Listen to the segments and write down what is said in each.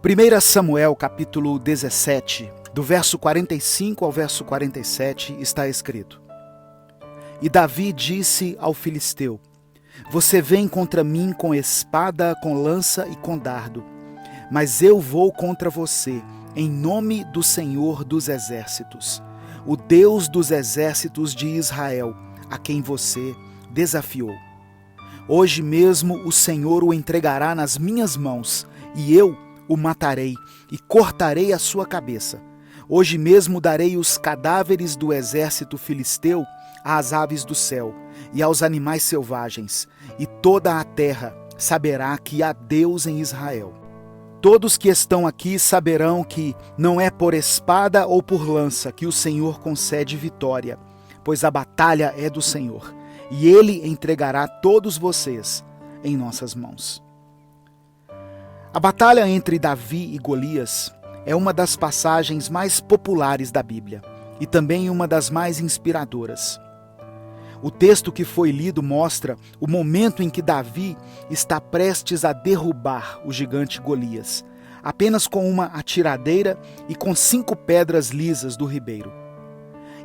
1 Samuel, capítulo 17, do verso 45 ao verso 47, está escrito: E Davi disse ao filisteu: Você vem contra mim com espada, com lança e com dardo, mas eu vou contra você, em nome do Senhor dos Exércitos, o Deus dos exércitos de Israel, a quem você desafiou. Hoje mesmo o Senhor o entregará nas minhas mãos, e eu o matarei e cortarei a sua cabeça. Hoje mesmo darei os cadáveres do exército filisteu às aves do céu e aos animais selvagens, e toda a terra saberá que há Deus em Israel. Todos que estão aqui saberão que não é por espada ou por lança que o Senhor concede vitória, pois a batalha é do Senhor, e Ele entregará todos vocês em nossas mãos. A batalha entre Davi e Golias é uma das passagens mais populares da Bíblia e também uma das mais inspiradoras. O texto que foi lido mostra o momento em que Davi está prestes a derrubar o gigante Golias, apenas com uma atiradeira e com 5 pedras lisas do ribeiro.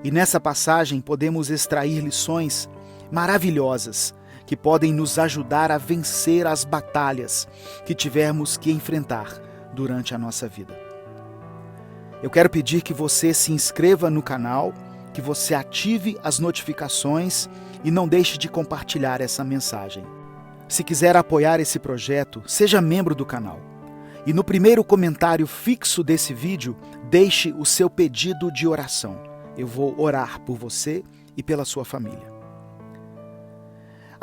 E nessa passagem podemos extrair lições maravilhosas que podem nos ajudar a vencer as batalhas que tivermos que enfrentar durante a nossa vida. Eu quero pedir que você se inscreva no canal, que você ative as notificações e não deixe de compartilhar essa mensagem. Se quiser apoiar esse projeto, seja membro do canal. E no primeiro comentário fixo desse vídeo, deixe o seu pedido de oração. Eu vou orar por você e pela sua família.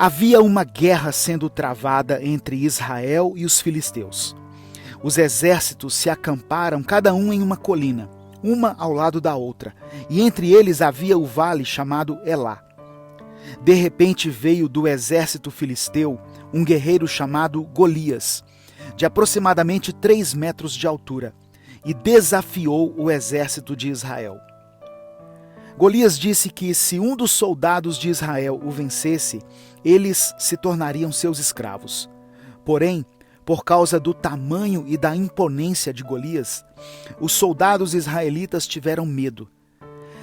Havia uma guerra sendo travada entre Israel e os filisteus. Os exércitos se acamparam cada um em uma colina, uma ao lado da outra, e entre eles havia o vale chamado Elá. De repente veio do exército filisteu um guerreiro chamado Golias, de aproximadamente 3 metros de altura, e desafiou o exército de Israel. Golias disse que se um dos soldados de Israel o vencesse, eles se tornariam seus escravos. Porém, por causa do tamanho e da imponência de Golias, os soldados israelitas tiveram medo.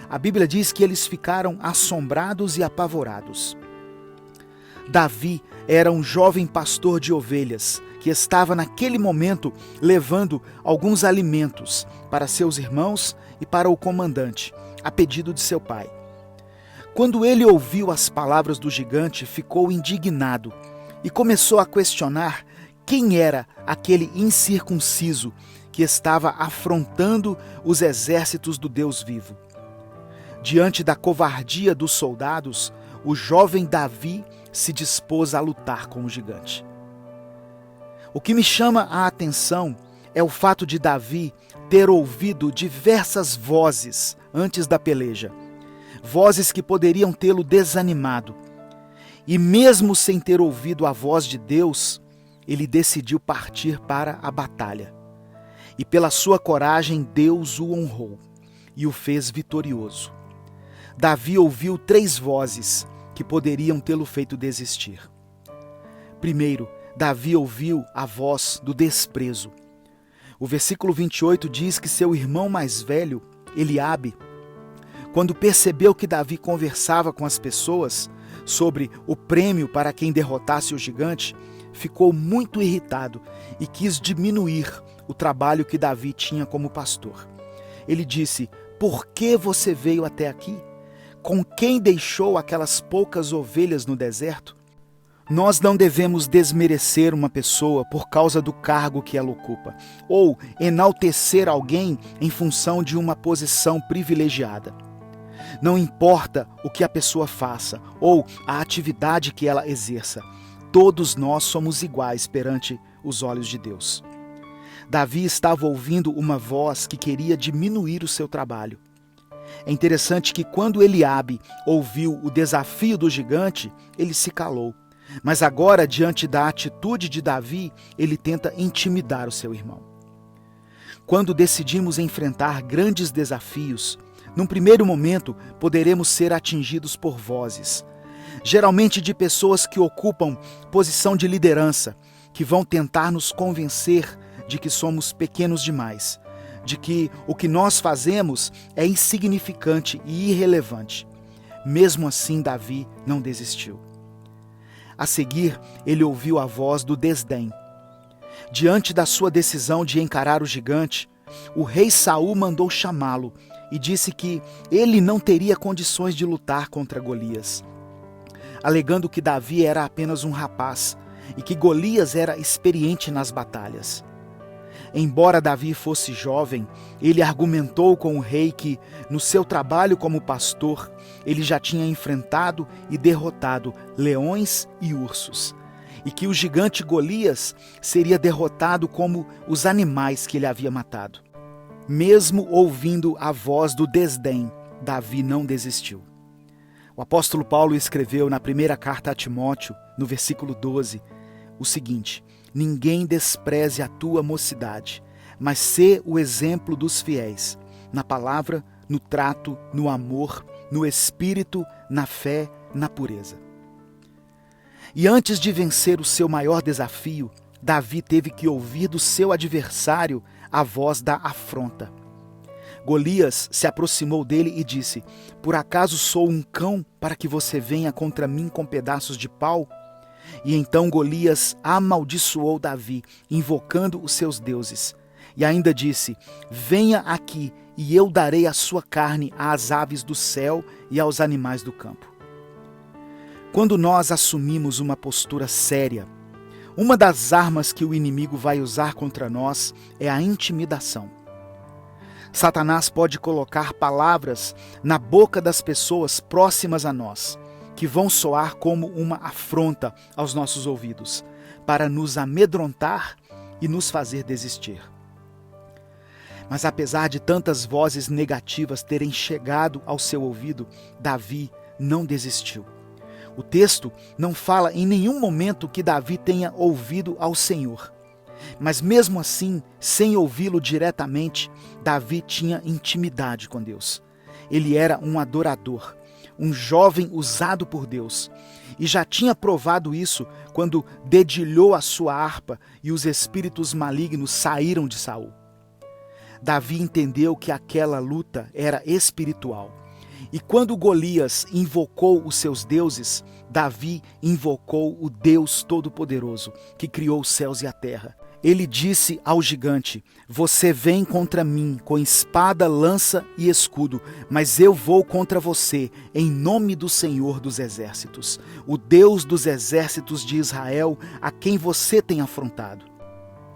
A Bíblia diz que eles ficaram assombrados e apavorados. Davi era um jovem pastor de ovelhas que estava naquele momento levando alguns alimentos para seus irmãos e para o comandante, a pedido de seu pai. Quando ele ouviu as palavras do gigante, ficou indignado e começou a questionar quem era aquele incircunciso que estava afrontando os exércitos do Deus vivo. Diante da covardia dos soldados, o jovem Davi se dispôs a lutar com o gigante. O que me chama a atenção é o fato de Davi ter ouvido diversas vozes antes da peleja, vozes que poderiam tê-lo desanimado. E mesmo sem ter ouvido a voz de Deus, ele decidiu partir para a batalha. E pela sua coragem, Deus o honrou e o fez vitorioso. Davi ouviu 3 vozes que poderiam tê-lo feito desistir. Primeiro, Davi ouviu a voz do desprezo. O versículo 28 diz que seu irmão mais velho, Eliabe, quando percebeu que Davi conversava com as pessoas sobre o prêmio para quem derrotasse o gigante, ficou muito irritado e quis diminuir o trabalho que Davi tinha como pastor. Ele disse: Por que você veio até aqui? Com quem deixou aquelas poucas ovelhas no deserto? Nós não devemos desmerecer uma pessoa por causa do cargo que ela ocupa, ou enaltecer alguém em função de uma posição privilegiada. Não importa o que a pessoa faça, ou a atividade que ela exerça, todos nós somos iguais perante os olhos de Deus. Davi estava ouvindo uma voz que queria diminuir o seu trabalho. É interessante que quando Eliabe ouviu o desafio do gigante, ele se calou. Mas agora, diante da atitude de Davi, ele tenta intimidar o seu irmão. Quando decidimos enfrentar grandes desafios, num primeiro momento poderemos ser atingidos por vozes, geralmente de pessoas que ocupam posição de liderança, que vão tentar nos convencer de que somos pequenos demais, de que o que nós fazemos é insignificante e irrelevante. Mesmo assim, Davi não desistiu. A seguir, ele ouviu a voz do desdém. Diante da sua decisão de encarar o gigante, o rei Saul mandou chamá-lo e disse que ele não teria condições de lutar contra Golias, alegando que Davi era apenas um rapaz e que Golias era experiente nas batalhas. Embora Davi fosse jovem, ele argumentou com o rei que, no seu trabalho como pastor, ele já tinha enfrentado e derrotado leões e ursos, e que o gigante Golias seria derrotado como os animais que ele havia matado. Mesmo ouvindo a voz do desdém, Davi não desistiu. O apóstolo Paulo escreveu na primeira carta a Timóteo, no versículo 12, o seguinte: ninguém despreze a tua mocidade, mas sê o exemplo dos fiéis, na palavra, no trato, no amor, no espírito, na fé, na pureza. E antes de vencer o seu maior desafio, Davi teve que ouvir do seu adversário a voz da afronta. Golias se aproximou dele e disse: por acaso sou um cão para que você venha contra mim com pedaços de pau? E então Golias amaldiçoou Davi, invocando os seus deuses. E ainda disse: venha aqui, e eu darei a sua carne às aves do céu e aos animais do campo. Quando nós assumimos uma postura séria, uma das armas que o inimigo vai usar contra nós é a intimidação. Satanás pode colocar palavras na boca das pessoas próximas a nós, que vão soar como uma afronta aos nossos ouvidos, para nos amedrontar e nos fazer desistir. Mas apesar de tantas vozes negativas terem chegado ao seu ouvido, Davi não desistiu. O texto não fala em nenhum momento que Davi tenha ouvido ao Senhor. Mas mesmo assim, sem ouvi-lo diretamente, Davi tinha intimidade com Deus. Ele era um adorador, um jovem usado por Deus, e já tinha provado isso quando dedilhou a sua harpa e os espíritos malignos saíram de Saul. Davi entendeu que aquela luta era espiritual. E quando Golias invocou os seus deuses, Davi invocou o Deus Todo-Poderoso, que criou os céus e a terra. Ele disse ao gigante: você vem contra mim com espada, lança e escudo, mas eu vou contra você em nome do Senhor dos Exércitos, o Deus dos exércitos de Israel, a quem você tem afrontado.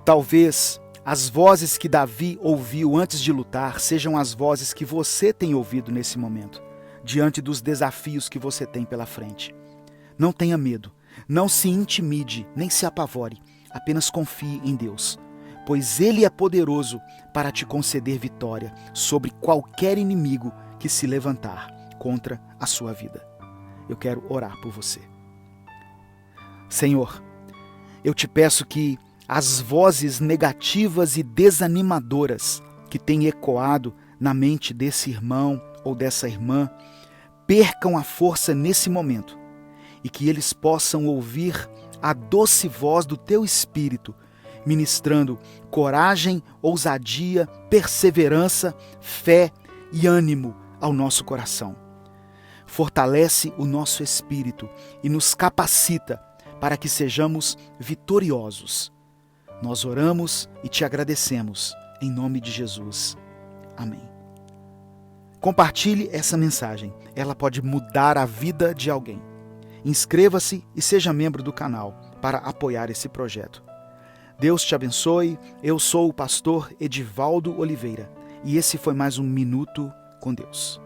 Talvez as vozes que Davi ouviu antes de lutar sejam as vozes que você tem ouvido nesse momento, diante dos desafios que você tem pela frente. Não tenha medo, não se intimide, nem se apavore. Apenas confie em Deus, pois Ele é poderoso para te conceder vitória sobre qualquer inimigo que se levantar contra a sua vida. Eu quero orar por você. Senhor, eu te peço que as vozes negativas e desanimadoras que têm ecoado na mente desse irmão ou dessa irmã percam a força nesse momento e que eles possam ouvir a doce voz do teu Espírito, ministrando coragem, ousadia, perseverança, fé e ânimo ao nosso coração. Fortalece o nosso espírito e nos capacita para que sejamos vitoriosos. Nós oramos e te agradecemos, em nome de Jesus. Amém. Compartilhe essa mensagem, ela pode mudar a vida de alguém. Inscreva-se e seja membro do canal para apoiar esse projeto. Deus te abençoe, eu sou o pastor Edivaldo Oliveira e esse foi mais um Minuto com Deus.